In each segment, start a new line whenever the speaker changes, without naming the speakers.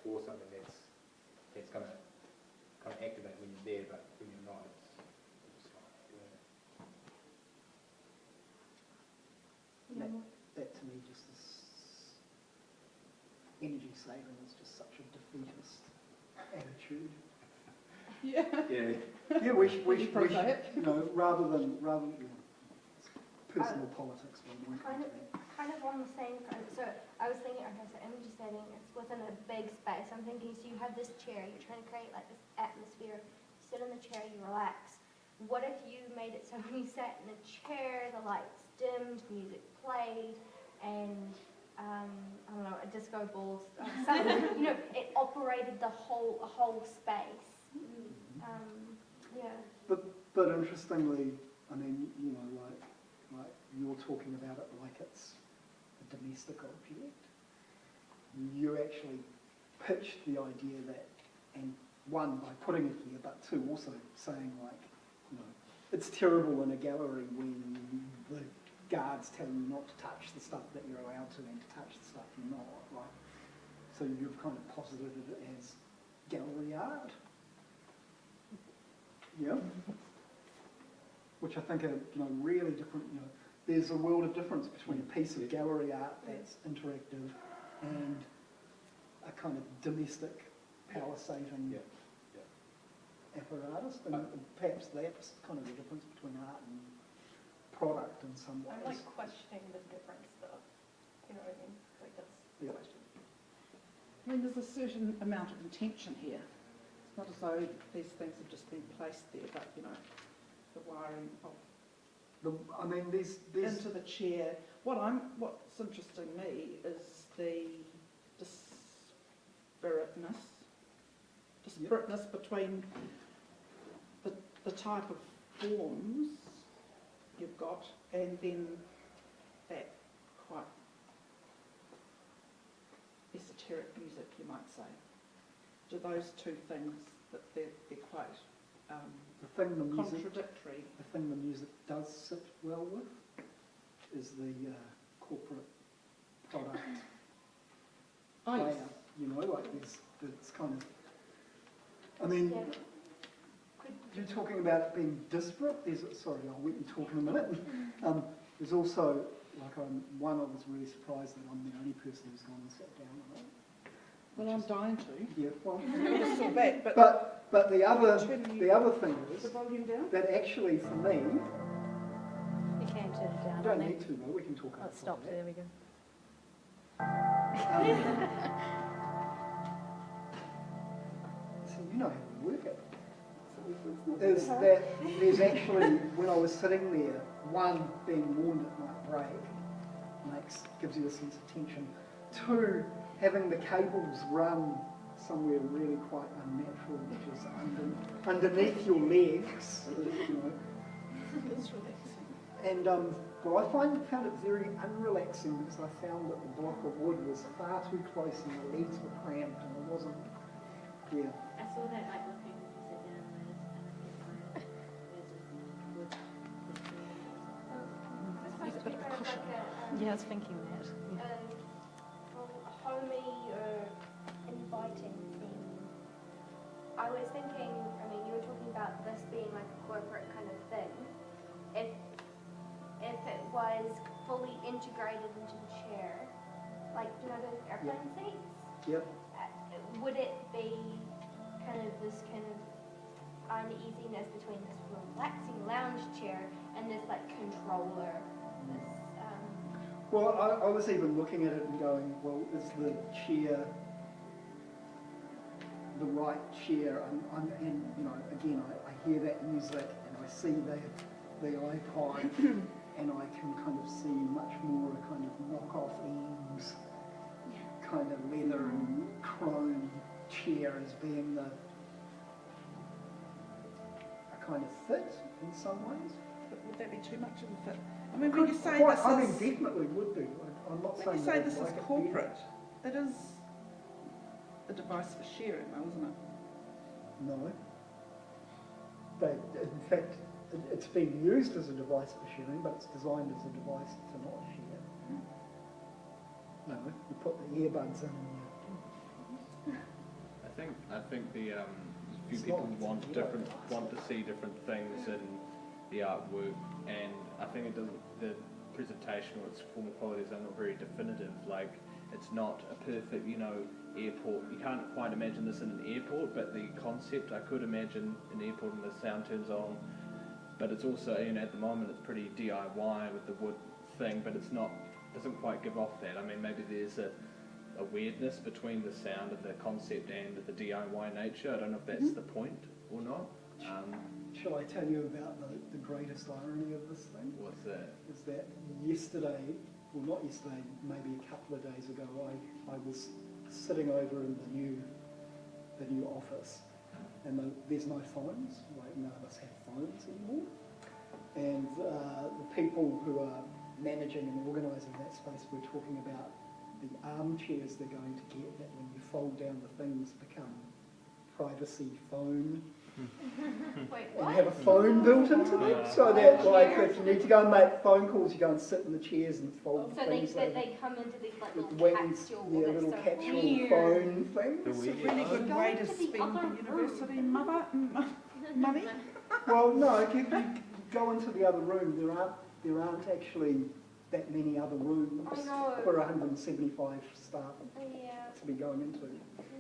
for something that's going to kind of activate when you're there, but when you're not, it's just like,
that to me just is energy saving is just such a defeatist attitude.
Yeah.
Yeah, we should, you know, rather than personal politics.
Kind of on the same, so I was thinking, okay, so energy saving, it's within a big space. I'm thinking, so you have this chair, you're trying to create like this atmosphere, you sit in the chair, you relax. What if you made it so when you sat in a chair, the lights dimmed, music played, and I don't know, a disco balls, something, you know, it operated the whole space. Yeah.
But interestingly, I mean, you know, like you're talking about it like it's a domestic object. You actually pitched the idea that, and one, by putting it here, but two, also saying like, you know, it's terrible in a gallery when the guards tell you not to touch the stuff that you're allowed to and to touch the stuff you're not, right? So you've kind of posited it as gallery art. Yeah. Which I think are, you know, really different, you know, there's a world of difference between a piece of gallery art that's interactive and a kind of domestic power-saving apparatus, and perhaps that's kind of the difference between art and product in some ways.
I'm like questioning the difference though, you know what I mean? Like that's the question.
I mean, there's a certain amount of intention here. It's not as though these things have just been placed there, but, you know, the wiring of into the chair. What's interesting me is the disparateness between the type of forms you've got and then that quite esoteric music, you might say. Do those two things, that they're quite contradictory.
The thing the music does sit well with is the corporate product player. You know, like it's kind of. I mean, you're talking about it being disparate. Sorry, I'll let you talk in a minute. There's also, like, I was really surprised that I'm the only person who's gone and sat down on it.
Well, I'm dying to.
Yeah, well,
still back,
but the other thing is
the volume down?
that actually for me,
You can turn it down.
you don't need to, no, we can talk
Oh,
about
it stopped. There we go.
So you know how we work it. Is that there's actually, when I was sitting there, one, being warned it might break, gives you a sense of tension. Two, having the cables run somewhere really quite unnatural, which is underneath your legs, you know.
It's relaxing.
And well, I found it very unrelaxing because I found that the block of wood was far too close and the legs were cramped and I wasn't,
I saw that like looking as you sit down and
There's a bit of a cushion. Yeah, I was thinking that. Yeah.
A homey or inviting theme. I was thinking, I mean, you were talking about this being like a corporate kind of thing. If it was fully integrated into the chair, like, you know, those airplane seats?
Yep.
Would it be kind of this kind of uneasiness between this relaxing lounge chair and this like controller?
Well, I was even looking at it and going, well, is the chair the right chair? And you know, again, I hear that music and I see the iPod and I can kind of see much more a kind of knockoff Eames kind of leather and chrome chair as being a kind of fit in some ways.
But would that be too much of a fit? I mean, when you say
quite,
this
I
is...
mean, definitely would do. I'm not
When
saying
you say
that
this
I'd
is
like
corporate, it is a device for sharing, though, isn't it?
No. In fact, it's being used as a device for sharing, but it's designed as a device to not share. No, you put the earbuds in and
I think the few
It's
people
not-
want
yeah.
want to see different things in the artwork, and I think it doesn't, the presentation or its formal qualities are not very definitive. Like, it's not a perfect, airport. You can't quite imagine this in an airport, but the concept, I could imagine an airport and the sound turns on. But it's also, at the moment it's pretty DIY with the wood thing, but it's not, doesn't quite give off that. I mean, maybe there's a weirdness between the sound of the concept and the DIY nature. I don't know if that's the point or not.
Shall I tell you about the greatest irony of this thing?
What's that?
Is that yesterday, well not yesterday, maybe a couple of days ago, I was sitting over in the new office, and there's no phones, like none of us have phones anymore. And the people who are managing and organising that space were talking about the armchairs they're going to get that when you fold down the things become privacy phone.
Wait,
And
what?
have a phone built into them, so that like if you need to go and make phone calls, you go and sit in the chairs and fold
So
things over.
they come into these like
With
little
wings,
capsule.
yeah,
that's
little
so
capsule
weird.
phone things.
The
It's a
weird
really good
Go
way
into
to
the
spend
other
the university money.
Well, no, if you go into the other room, there aren't actually that many other rooms
I know.
for 175 staff
Yeah,
to be going into.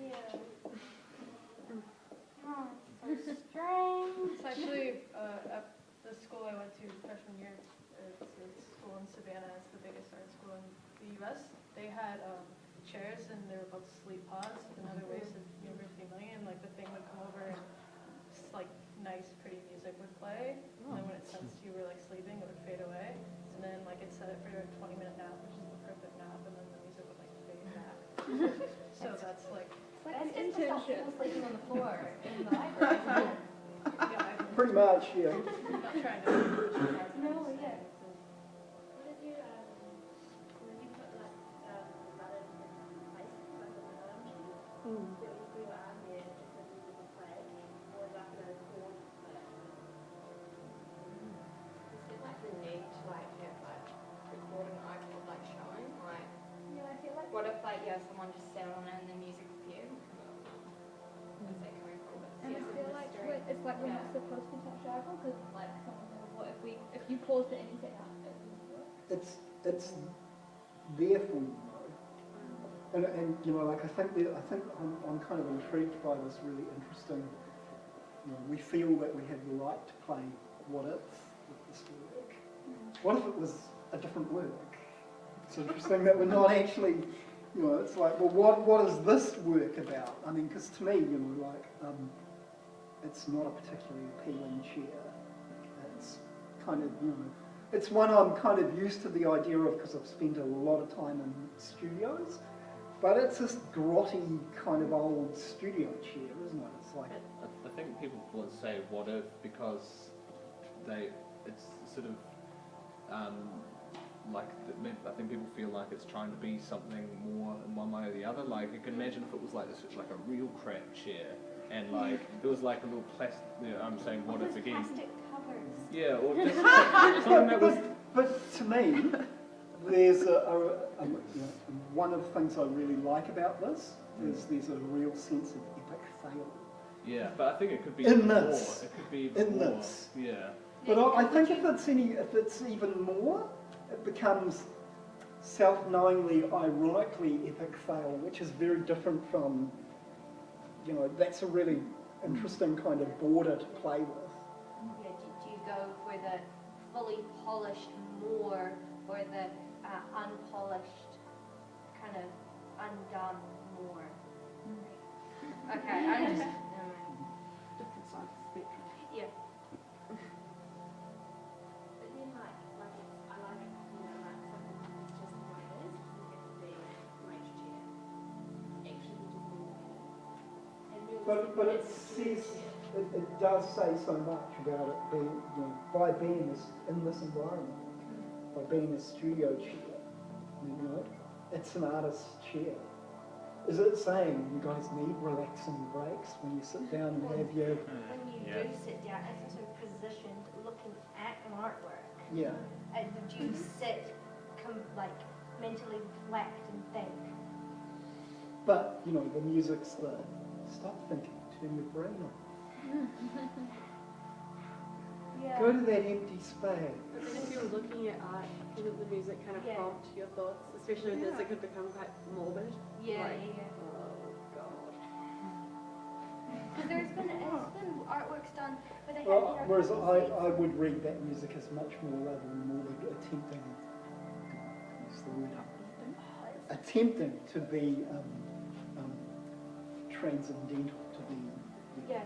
yeah. Oh, so strange.
It's actually at the school I went to freshman year. It's a school in Savannah. It's the biggest art school in the U.S. They had chairs and they were called sleep pods, and other ways of university money. And like the thing would come over and just, like nice, pretty music would play. And then when it sensed you were like sleeping, it would fade away. And then like it set it for a 20-minute nap, which is the perfect nap. And then the music would like fade back. So that's like.
That's just to stop people sleeping on the floor in the library, isn't it?
Yeah, I'm
Pretty much, yeah.
not trying to.
No, yeah.
Did you put like rather different places, like on the arm sheet? So if we were out here, just as we would play, or like a chord player?
Is it like the need to like have like recording iPod like showing? Like,
Yeah, I feel like
what if like someone just sat on it and the music appeared? Where's that coming from?
And I feel like it's like we're not
Yeah.
supposed to touch the iPhone because like someone knows what if you paused it and you said it wouldn't work.
It's there for you, though. And like I think I'm kind of intrigued by this really interesting. We feel that we have the right to play what if with this work. What if it was a different work? It's interesting that we're not actually. It's like, well, what is this work about? I mean, because to me, it's not a particularly appealing chair. It's kind of, it's one I'm kind of used to the idea of because I've spent a lot of time in studios. But it's this grotty kind of old studio chair, isn't it? It's like
I think people would say what if because it's sort of I think people feel like it's trying to be something more in one way or the other. Like you can imagine if it was like this, like a real crap chair, and like there was like a little plastic. I'm saying what if again?
plastic covers.
Yeah, or just something that was.
but to me, there's one of the things I really like about this is there's a real sense of epic fail.
Yeah, but I think it could be
In
even more.
this.
It could be even
In
more.
this.
Yeah.
But I think if it's even more, it becomes self-knowingly, ironically epic fail, which is very different from, that's a really interesting kind of border to play with.
Yeah, do you go for the fully polished more or the unpolished kind of undone more? Okay, I'm just...
Different sides of the spectrum.
Yeah.
But then like I like it, like something that's just the way it is, doesn't have to be a major chair. Actually, just more and really
But it says, it does say so much about it being, by being in this environment, by being a studio chair, it's an artist's chair. Is it saying you guys need relaxing breaks when you sit down and have your...
When you
Yeah.
do sit down, it's also positioned looking at an artwork.
Yeah.
And would you sit, mentally reflect and think?
But, you know, the music's the stop thinking, turn your brain on.
Yeah.
Go to that empty space.
But then if you're looking at art, doesn't the music kind of
Yeah.
prompt your thoughts? Especially with this, it could become quite morbid.
Yeah,
Like,
yeah, yeah.
oh god.
Because there's been artworks done where they have,
Well,
you know,
whereas
couple
I
scenes.
would read that music as much more rather than morbid, attempting, use the word attempting to be transcendental, to be.
Yeah,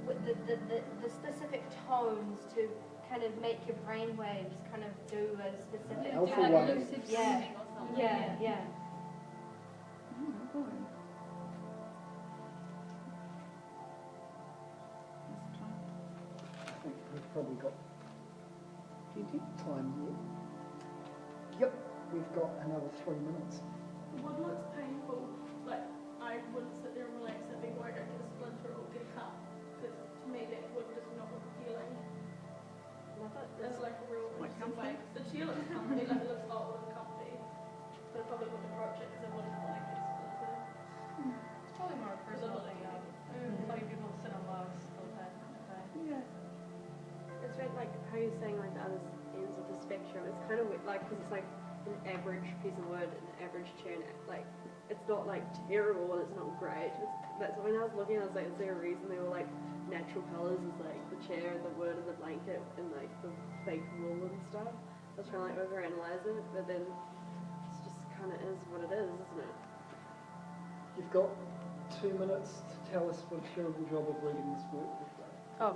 with the specific tones to kind of make your brain waves kind of do a specific
Alpha
type
waves.
of-
lucid
Yeah.
dreaming or something.
Yeah, yeah.
I think we've probably got plenty of time yet. Yep, we've got another 3 minutes.
What looks painful, like I wouldn't sit there and relax and be worried I'd get a splinter or get a cut. Because to me that would just not look appealing. It's like a real interesting way. The chair looks comfy, like it looks old and comfy. But I probably wouldn't approach it because I wouldn't want to get a splinter.
It's probably more a personal thing, funny people sit on logs all the time.
It's right, like how you're saying like the other ends of the spectrum. It's kind of weird, like because it's like an average piece of wood, an average chair, and like it's not like terrible and it's not great. That's when I was looking, I was like, is there a reason they were like natural colours? Is like the chair and the wood and the blanket and like the fake wool and stuff. I was trying to like overanalyze it, but then it's just kind of is what it is, isn't it?
You've got 2 minutes to tell us what a terrible job of reading this work we've done.
Oh,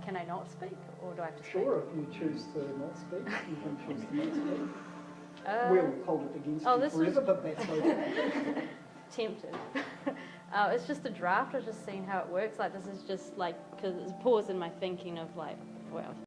can I not speak, or do I have to speak?
Sure, if you choose to not speak, you can choose to not speak.
Uh,
We'll hold it against
oh,
you
this was-
forever, but that's okay.
Tempted. It's just a draft. I was just seeing how it works. Like this is just like because it's a pause in my thinking of like, well,